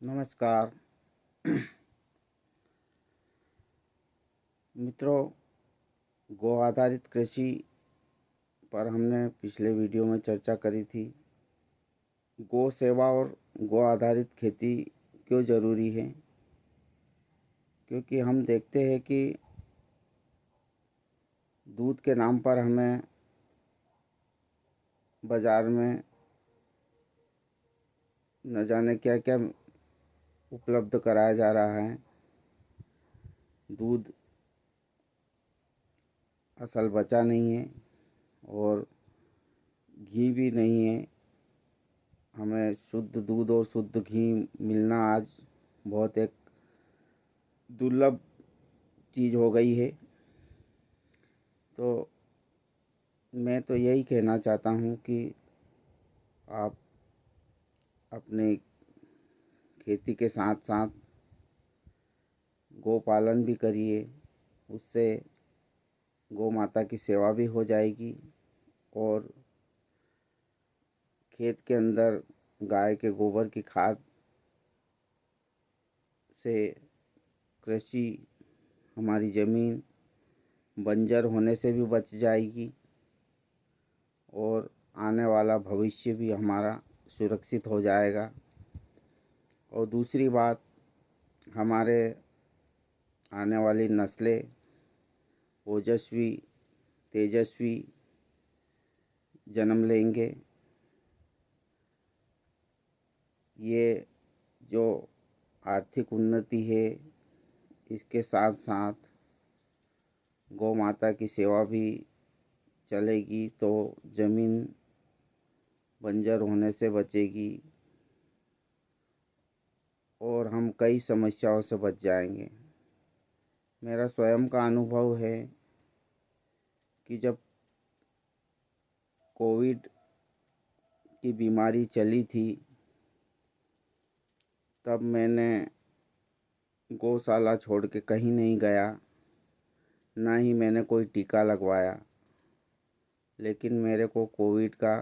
नमस्कार मित्रों। गो आधारित कृषि पर हमने पिछले वीडियो में चर्चा करी थी। गो सेवा और गो आधारित खेती क्यों ज़रूरी है, क्योंकि हम देखते हैं कि दूध के नाम पर हमें बाज़ार में न जाने क्या क्या उपलब्ध कराया जा रहा है। दूध असल बचा नहीं है और घी भी नहीं है। हमें शुद्ध दूध और शुद्ध घी मिलना आज बहुत एक दुर्लभ चीज़ हो गई है। तो मैं तो यही कहना चाहता हूँ कि आप अपने खेती के साथ साथ गौ पालन भी करिए। उससे गौ माता की सेवा भी हो जाएगी और खेत के अंदर गाय के गोबर की खाद से कृषि हमारी ज़मीन बंजर होने से भी बच जाएगी और आने वाला भविष्य भी हमारा सुरक्षित हो जाएगा। और दूसरी बात, हमारे आने वाली नस्लें ओजस्वी तेजस्वी जन्म लेंगे। ये जो आर्थिक उन्नति है, इसके साथ साथ गौ माता की सेवा भी चलेगी तो ज़मीन बंजर होने से बचेगी और हम कई समस्याओं से बच जाएंगे। मेरा स्वयं का अनुभव है कि जब कोविड की बीमारी चली थी तब मैंने गौशाला छोड़ के कहीं नहीं गया, ना ही मैंने कोई टीका लगवाया, लेकिन मेरे को कोविड का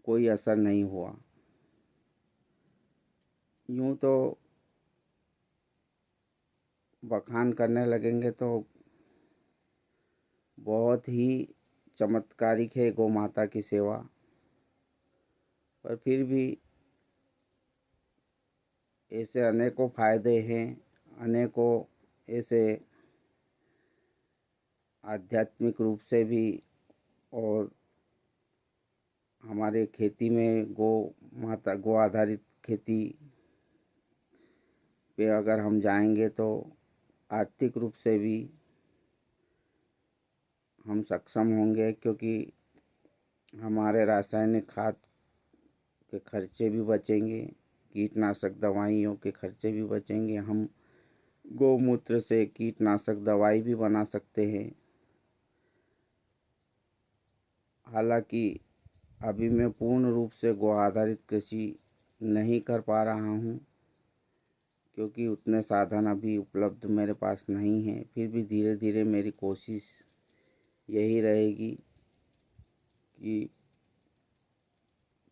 कोई असर नहीं हुआ। यूँ तो बखान करने लगेंगे तो बहुत ही चमत्कारिक है गौ माता की सेवा, पर फिर भी ऐसे अनेकों फ़ायदे हैं, अनेकों ऐसे आध्यात्मिक रूप से भी और हमारे खेती में गौ आधारित खेती पे अगर हम जाएंगे तो आर्थिक रूप से भी हम सक्षम होंगे, क्योंकि हमारे रासायनिक खाद के खर्चे भी बचेंगे, कीटनाशक दवाइयों के खर्चे भी बचेंगे। हम गौमूत्र से कीटनाशक दवाई भी बना सकते हैं। हालांकि अभी मैं पूर्ण रूप से गौ आधारित कृषि नहीं कर पा रहा हूँ, क्योंकि उतने साधन अभी उपलब्ध मेरे पास नहीं हैं। फिर भी धीरे धीरे मेरी कोशिश यही रहेगी कि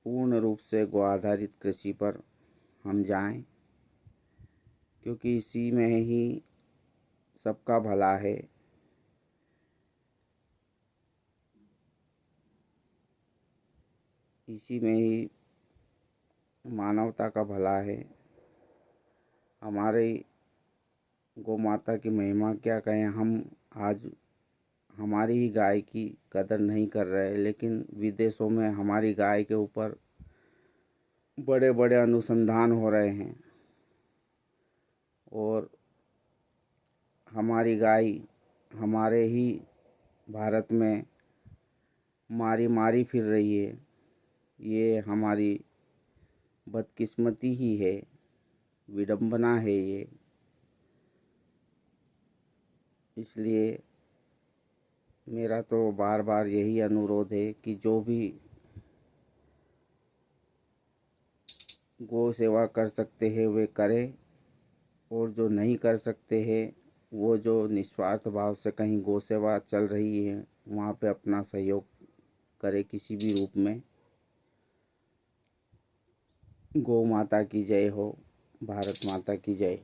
पूर्ण रूप से गौ आधारित कृषि पर हम जाएं, क्योंकि इसी में ही सबका भला है। इसी में ही मानवता का भला है। हमारे गौ माता की महिमा क्या कहें। हम आज हमारी ही गाय की कदर नहीं कर रहे, लेकिन विदेशों में हमारी गाय के ऊपर बड़े बड़े अनुसंधान हो रहे हैं और हमारी गाय हमारे ही भारत में मारी मारी फिर रही है। ये हमारी बदकिस्मती ही है, विडंबना है ये। इसलिए मेरा तो बार बार यही अनुरोध है कि जो भी गौ सेवा कर सकते हैं वे करें, और जो नहीं कर सकते हैं वो जो निस्वार्थ भाव से कहीं गौ सेवा चल रही है वहाँ पे अपना सहयोग करे किसी भी रूप में। गौ माता की जय हो। भारत माता की जय।